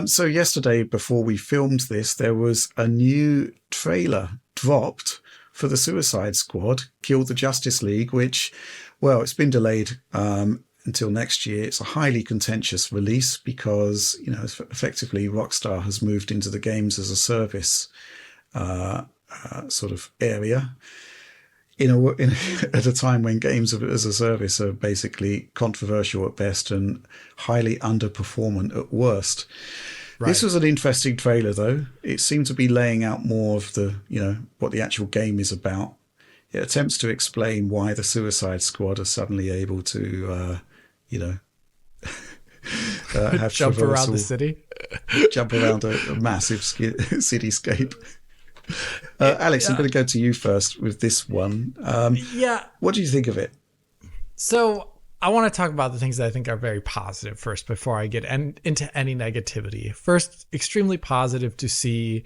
So yesterday, before we filmed this, there was a new trailer dropped for the Suicide Squad, Kill the Justice League, which, well, it's been delayed until next year. It's a highly contentious release because, effectively Rockstar has moved into the games as a service sort of area. At a time when games as a service are basically controversial at best and highly underperformant at worst. Right. This was an interesting trailer, though. It seemed to be laying out more of what the actual game is about. It attempts to explain why the Suicide Squad are suddenly able to, have jump around the city, jump around a massive cityscape. Alex, I'm going to go to you first with this one. What do you think of it? So I want to talk about the things that I think are very positive first before I get into any negativity. First, extremely positive to see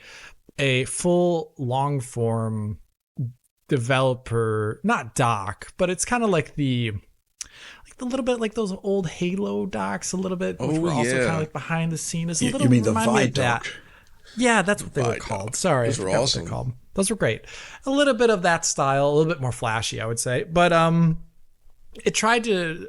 a full long form developer, not doc, but it's kind of like a little bit like those old Halo docs a little bit, which were also kind of like behind the scenes. You mean the Vi doc? Yeah, that's what they were called. Sorry, those were awesome. What they're called. Those were great. A little bit of that style, a little bit more flashy, I would say. But it tried to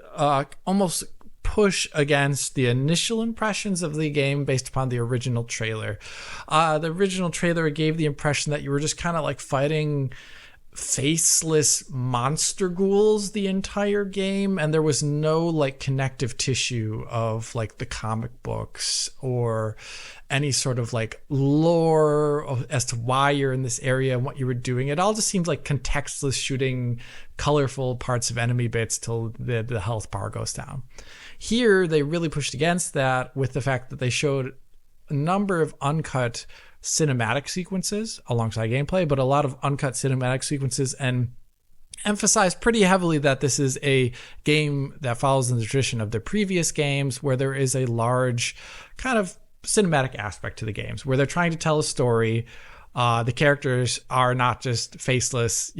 almost push against the initial impressions of the game based upon the original trailer. The original trailer gave the impression that you were just kind of like fighting faceless monster ghouls the entire game, and there was no like connective tissue of like the comic books or any sort of like lore as to why you're in this area and what you were doing. It all just seemed like contextless shooting colorful parts of enemy bits till the health bar goes down. Here they really pushed against that with the fact that they showed a number of uncut cinematic sequences alongside gameplay, but a lot of uncut cinematic sequences, and emphasized pretty heavily that this is a game that follows in the tradition of the previous games, where there is a large kind of cinematic aspect to the games, where they're trying to tell a story. The characters are not just faceless,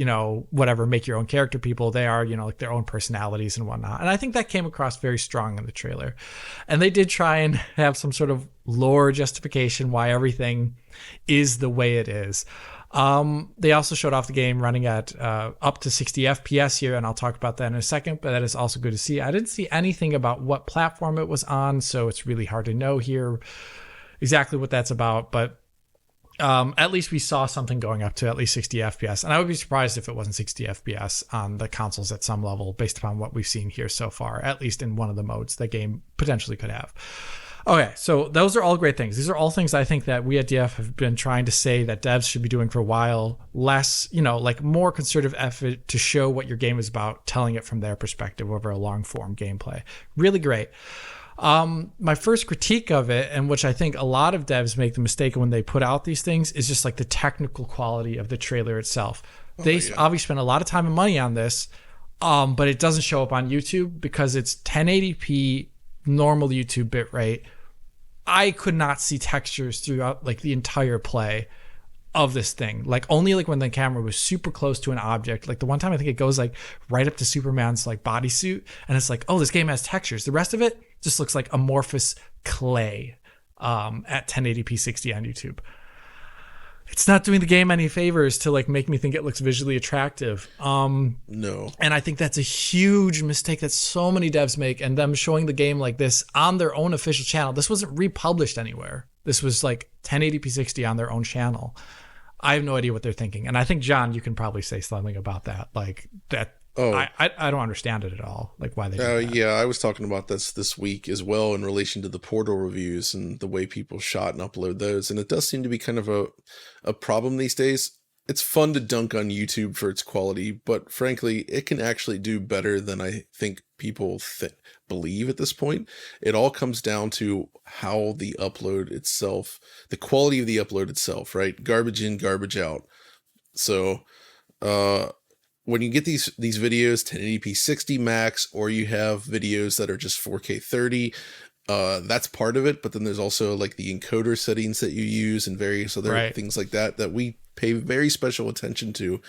whatever, make your own character people. They are, like their own personalities and whatnot. And I think that came across very strong in the trailer. And they did try and have some sort of lore justification why everything is the way it is. They also showed off the game running at up to 60 FPS here, and I'll talk about that in a second, but that is also good to see. I didn't see anything about what platform it was on, so it's really hard to know here exactly what that's about, but at least we saw something going up to at least 60 FPS, and I would be surprised if it wasn't 60 FPS on the consoles at some level based upon what we've seen here so far, at least in one of the modes the game potentially could have. Okay, so those are all great things. These are all things I think that we at DF have been trying to say that devs should be doing for a while. Less, like more concerted effort to show what your game is about, telling it from their perspective over a long form gameplay. Really great. My first critique of it, and which I think a lot of devs make the mistake when they put out these things, is just like the technical quality of the trailer itself. They obviously spent a lot of time and money on this, but it doesn't show up on YouTube because it's 1080p normal YouTube bitrate. I could not see textures throughout like the entire play of this thing. Like only like when the camera was super close to an object. Like the one time I think it goes like right up to Superman's like bodysuit, and it's like, oh, this game has textures. The rest of it just looks like amorphous clay at 1080p 60 on YouTube. It's not doing the game any favors to like make me think it looks visually attractive. No. And I think that's a huge mistake that so many devs make, and them showing the game like this on their own official channel. This wasn't republished anywhere. This was like 1080p 60 on their own channel. I have no idea what they're thinking. And I think, John, you can probably say something about that. Like that. Oh, I don't understand it at all. Like why they do that. Yeah, I was talking about this week as well in relation to the Portal reviews and the way people shot and upload those. And it does seem to be kind of a problem these days. It's fun to dunk on YouTube for its quality, but frankly, it can actually do better than I think people believe at this point. It all comes down to how the upload itself, the quality of the upload itself, right? Garbage in, garbage out. So, when you get these videos 1080p 60 max, or you have videos that are just 4K 30, That's part of it, but then there's also like the encoder settings that you use and various other things like that we pay very special attention to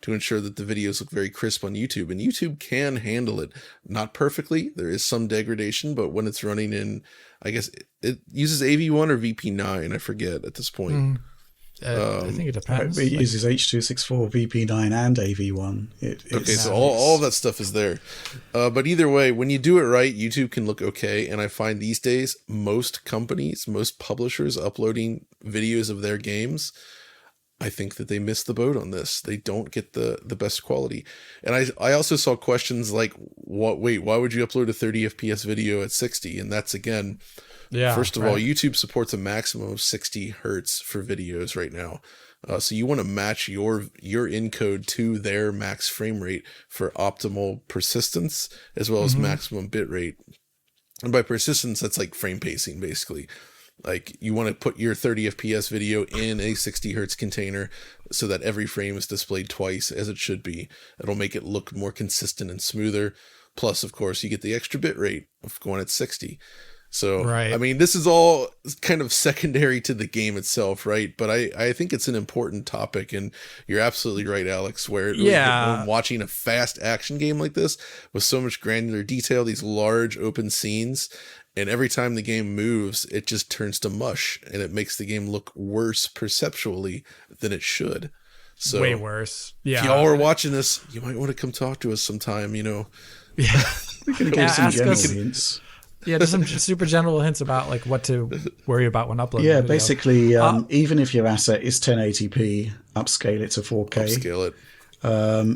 ensure that the videos look very crisp on YouTube. And YouTube can handle it, not perfectly. There is some degradation, but when it's running in, I guess it uses AV1 or VP9, I forget at this point. I think it depends. It uses H.264, VP9, and AV1. Okay, so all that stuff is there. But either way, when you do it right, YouTube can look okay. And I find these days, most companies, most publishers uploading videos of their games, I think that they miss the boat on this. They don't get the best quality. And I also saw questions like, why would you upload a 30 FPS video at 60? And that's, again... First of all, YouTube supports a maximum of 60 hertz for videos right now. So you want to match your encode to their max frame rate for optimal persistence as well as maximum bit rate. And by persistence, that's like frame pacing, basically. Like you want to put your 30 FPS video in a 60 hertz container so that every frame is displayed twice as it should be. It'll make it look more consistent and smoother. Plus, of course, you get the extra bit rate of going at 60. So, I mean, this is all kind of secondary to the game itself, right? But I think it's an important topic, and you're absolutely right, Alex, where when watching a fast action game like this with so much granular detail, these large open scenes, and every time the game moves, it just turns to mush, and it makes the game look worse perceptually than it should. So, way worse. Yeah. If y'all are watching this, you might want to come talk to us sometime, Yeah. We can give some general hints. Yeah, just some super general hints about like what to worry about when uploading. Yeah, basically, even if your asset is 1080p, upscale it to 4K. Upscale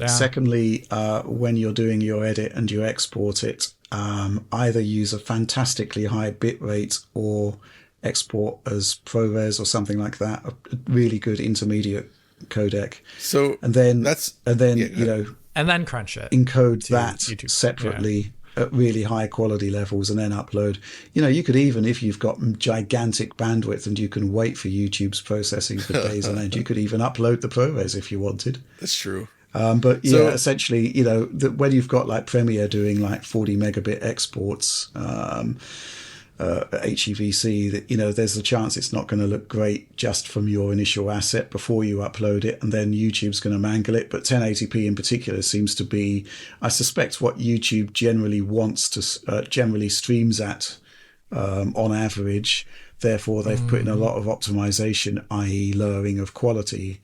it. Secondly, when you're doing your edit and you export it, either use a fantastically high bit rate or export as ProRes or something like that, a really good intermediate codec. So and then and then crunch it, encode that YouTube separately at really high quality levels, and then upload. You could even, if you've got gigantic bandwidth and you can wait for YouTube's processing for days on end, you could even upload the ProRes if you wanted. That's true. But essentially, when you've got like Premiere doing like 40 megabit exports, HEVC, that there's a chance it's not going to look great just from your initial asset before you upload it, and then YouTube's going to mangle it. But 1080p in particular seems to be, I suspect, what YouTube generally wants to generally streams at on average. Therefore, they've put in a lot of optimization, i.e., lowering of quality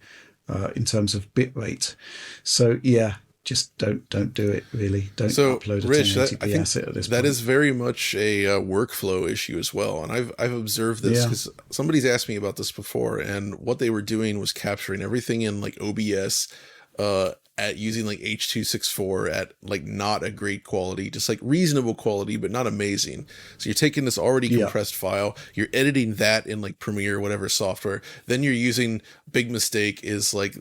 in terms of bit rate. So yeah. Just don't do it, really. Don't upload a 1080p asset at this point. That is very much a workflow issue as well. And I've observed this because somebody's asked me about this before, and what they were doing was capturing everything in like OBS at using like H.264 at like not a great quality, just like reasonable quality, but not amazing. So you're taking this already compressed file, you're editing that in like Premiere, whatever software. Then you're using, big mistake is like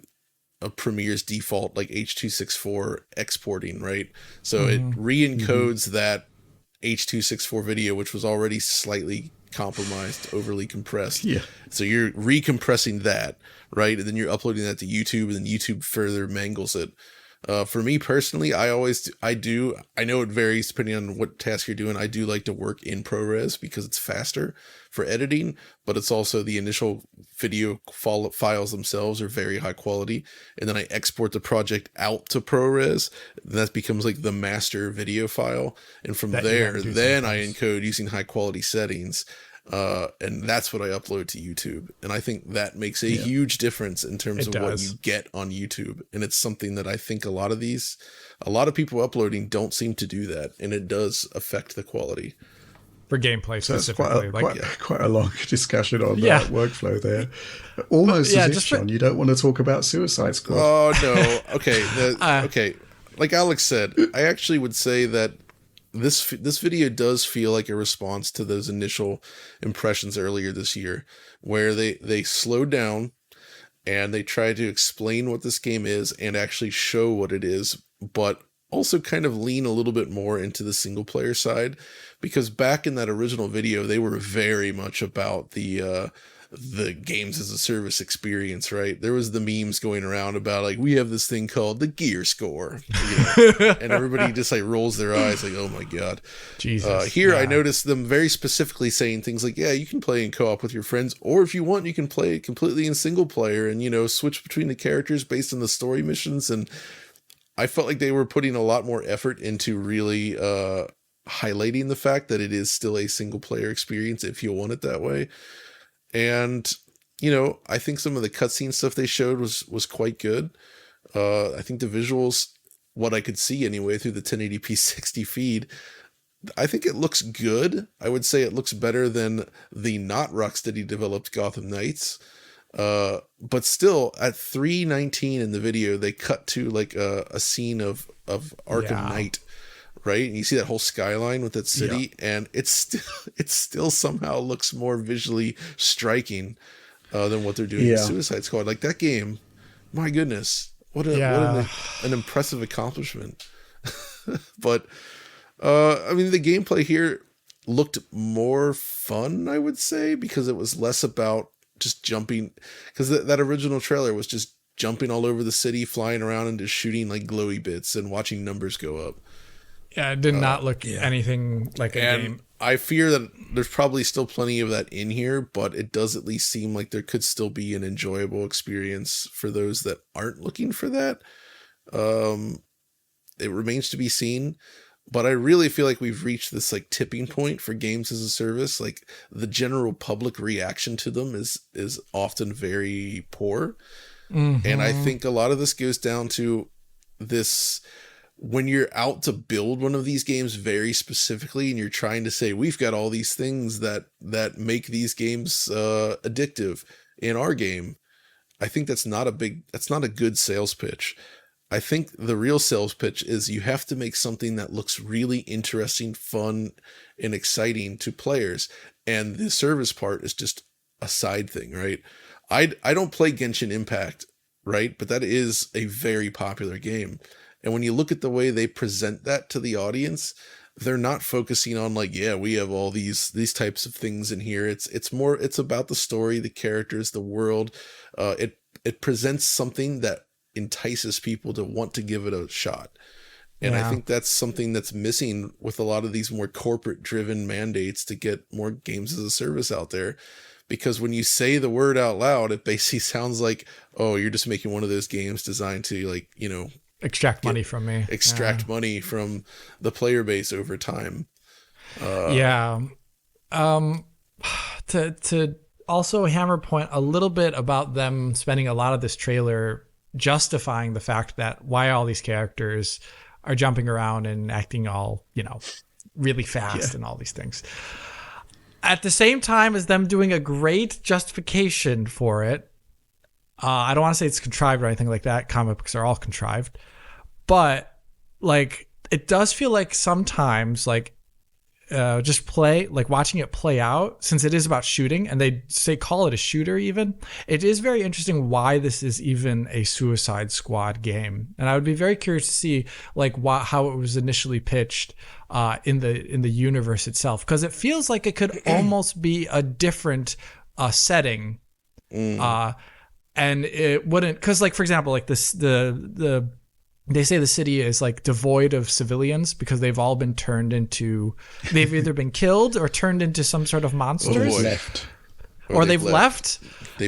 a Premiere's default like H.264 exporting, right? So it re-encodes that H.264 video, which was already slightly compromised, overly compressed. Yeah. So you're recompressing that, right? And then you're uploading that to YouTube, and then YouTube further mangles it. For me personally, I know it varies depending on what task you're doing. I do like to work in ProRes because it's faster for editing, but it's also the initial video files themselves are very high quality. And then I export the project out to ProRes, and that becomes like the master video file. And from there, then I encode using high quality settings. And that's what I upload to YouTube. And I think that makes a huge difference in terms of what you get on YouTube. And it's something that I think a lot of people uploading don't seem to do that. And it does affect the quality. For gameplay specifically. Quite a long discussion on that workflow there. Almost as if, John, you don't want to talk about Suicide Squad. Oh, no. Okay. Okay. Like Alex said, I actually would say that this video does feel like a response to those initial impressions earlier this year, where they slowed down and they tried to explain what this game is and actually show what it is, but also kind of lean a little bit more into the single player side, because back in that original video, they were very much about the the games as a service experience, right? There was the memes going around about like, we have this thing called the gear score, and everybody just like rolls their eyes like, oh my God. Jesus. Here I noticed them very specifically saying things like, yeah, you can play in co-op with your friends, or if you want, you can play completely in single player and, switch between the characters based on the story missions. And I felt like they were putting a lot more effort into really highlighting the fact that it is still a single player experience if you want it that way. And, I think some of the cutscene stuff they showed was quite good. I think the visuals, what I could see anyway through the 1080p 60 feed, I think it looks good. I would say it looks better than the not Rocksteady developed Gotham Knights. But still at 3:19 in the video, they cut to like a scene of Arkham Knight, right? And you see that whole skyline with that city, and it still somehow looks more visually striking than what they're doing in Suicide Squad. Like that game, my goodness, what an impressive accomplishment. But I mean, the gameplay here looked more fun, I would say, because it was less about just jumping, because that original trailer was just jumping all over the city, flying around and just shooting like glowy bits and watching numbers go up. Yeah, it did not look anything like a game. I fear that there's probably still plenty of that in here, but it does at least seem like there could still be an enjoyable experience for those that aren't looking for that. It remains to be seen, but I really feel like we've reached this like tipping point for games as a service. Like the general public reaction to them is often very poor. Mm-hmm. And I think a lot of this goes down to this: when you're out to build one of these games very specifically and you're trying to say, we've got all these things that make these games addictive in our game, I think that's not a good sales pitch. I think the real sales pitch is you have to make something that looks really interesting, fun, and exciting to players. And the service part is just a side thing, right? I don't play Genshin Impact, right? But that is a very popular game. And when you look at the way they present that to the audience, they're not focusing on like, yeah, we have all these types of things in here. It's about the story, the characters, the world. It presents something that entices people to want to give it a shot. And I think that's something that's missing with a lot of these more corporate driven mandates to get more games as a service out there. Because when you say the word out loud, it basically sounds like, oh, you're just making one of those games designed to like, extract money from me. Extract money from the player base over time. To also hammer point a little bit about them spending a lot of this trailer justifying the fact that why all these characters are jumping around and acting all, really fast and all these things. At the same time as them doing a great justification for it, I don't want to say it's contrived or anything like that. Comic books are all contrived. But, like, it does feel like sometimes, like, just watching it play out, since it is about shooting, and they call it a shooter even, it is very interesting why this is even a Suicide Squad game. And I would be very curious to see, like, how it was initially pitched in the universe itself. Because it feels like it could almost be a different setting. And it wouldn't, because, like, for example, like this, they say the city is like devoid of civilians because they've all been they've either been killed or turned into some sort of monsters. Or they've left.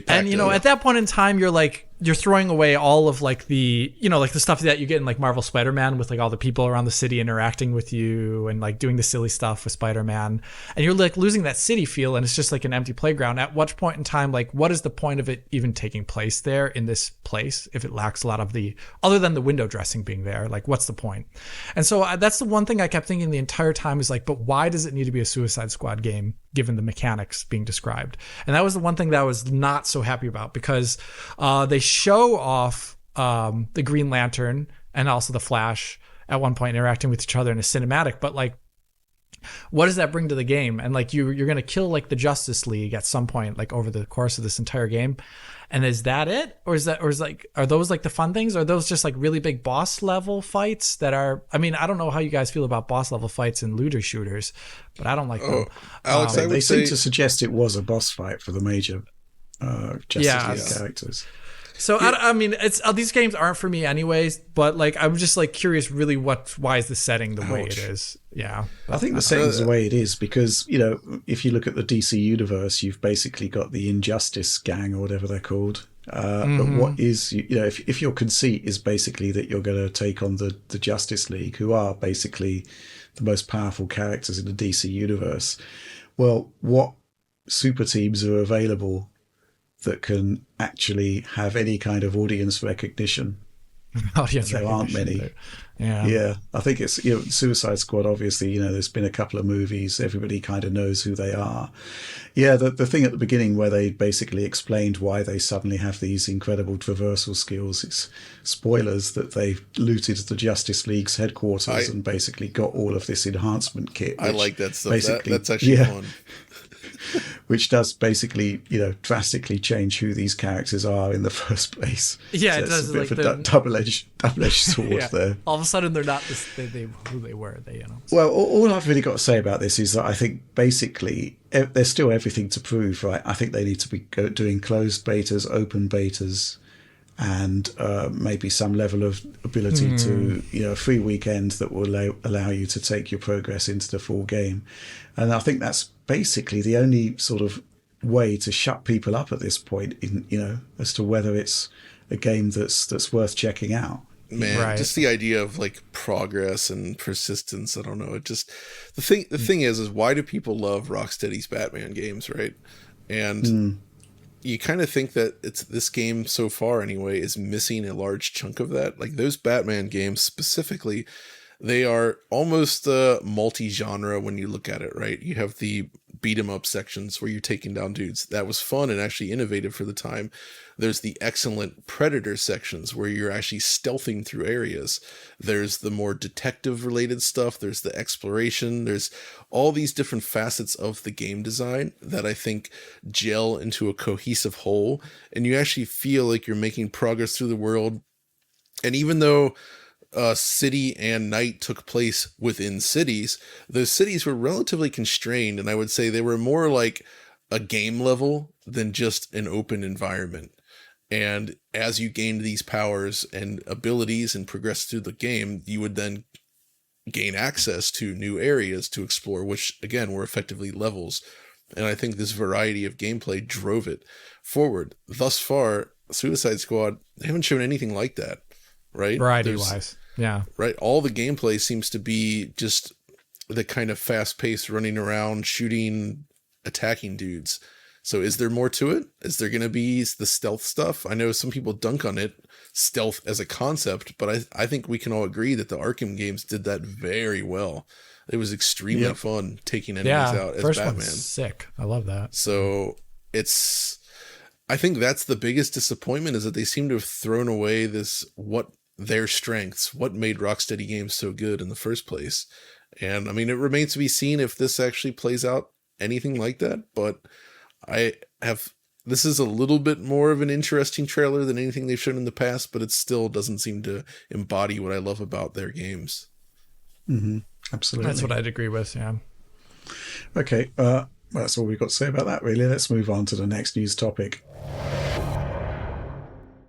And, at that point in time, you're throwing away all of like the, like the stuff that you get in like Marvel Spider-Man with like all the people around the city interacting with you and like doing the silly stuff with Spider-Man. And you're like losing that city feel and it's just like an empty playground. At what point in time, like what is the point of it even taking place there in this place if it lacks a lot of other than the window dressing being there? Like what's the point? And so that's the one thing I kept thinking the entire time is like, but why does it need to be a Suicide Squad game given the mechanics being described? And that was the one thing that I was not so happy about because they show off the Green Lantern and also the Flash at one point interacting with each other in a cinematic, but like what does that bring to the game? And like you're going to kill like the Justice League at some point like over the course of this entire game, and is that it, or are those like the fun things, or are those just like really big boss level fights that are, I mean, I don't know how you guys feel about boss level fights in looter shooters, but I don't like them. Alex, they seem to suggest it was a boss fight for the major Justice League characters. So I mean, it's these games aren't for me anyways. But like, I'm just like curious, really, why is the setting the way it is? Yeah, I think the setting's the way it is because if you look at the DC universe, you've basically got the Injustice Gang or whatever they're called. But what is if your conceit is basically that you're going to take on the Justice League, who are basically the most powerful characters in the DC universe, well, what super teams are available that can actually have any kind of audience recognition? There aren't many. Yeah. I think it's Suicide Squad. Obviously, there's been a couple of movies. Everybody kind of knows who they are. Yeah, the thing at the beginning where they basically explained why they suddenly have these incredible traversal skills. It's spoilers that they looted the Justice League's headquarters and basically got all of this enhancement kit. I like that stuff. That's actually fun. Which does basically, drastically change who these characters are in the first place. Yeah, so it does. It's a bit of a double-edged sword there. All of a sudden, they're not who they were. Well, all I've really got to say about this is that I think basically there's still everything to prove, right? I think they need to be doing closed betas, open betas, and maybe some level of ability to, a free weekend that will allow you to take your progress into the full game. And I think that's basically the only sort of way to shut people up at this point, as to whether it's a game that's worth checking out. Man, just the idea of like progress and persistence. I don't know. It just the thing is why do people love Rocksteady's Batman games, right? And you kind of think that this game so far anyway is missing a large chunk of that. Like those Batman games specifically, they are almost multi-genre when you look at it, right? You have the beat 'em up sections where you're taking down dudes. That was fun and actually innovative for the time. There's the excellent Predator sections where you're actually stealthing through areas. There's the more detective related stuff. There's the exploration. There's all these different facets of the game design that I think gel into a cohesive whole. And you actually feel like you're making progress through the world. And even though city and night took place within cities, those cities were relatively constrained. And I would say they were more like a game level than just an open environment. And as you gained these powers and abilities and progressed through the game, you would then gain access to new areas to explore, which again were effectively levels. And I think this variety of gameplay drove it forward. Thus far, Suicide Squad, they haven't shown anything like that, right? Variety-wise, yeah. Right. All the gameplay seems to be just the kind of fast-paced running around, shooting, attacking dudes. So is there more to it? Is there going to be the stealth stuff? I know some people dunk on it, stealth as a concept, but I think we can all agree that the Arkham games did that very well. It was extremely fun taking enemies out as first Batman. One's sick. I love that. So I think that's the biggest disappointment, is that they seem to have thrown away their strengths, what made Rocksteady games so good in the first place. And I mean, it remains to be seen if this actually plays out anything like that, but this is a little bit more of an interesting trailer than anything they've shown in the past, but it still doesn't seem to embody what I love about their games. Mm-hmm. Absolutely. That's what I'd agree with, yeah. Okay, that's all we've got to say about that, really. Let's move on to the next news topic.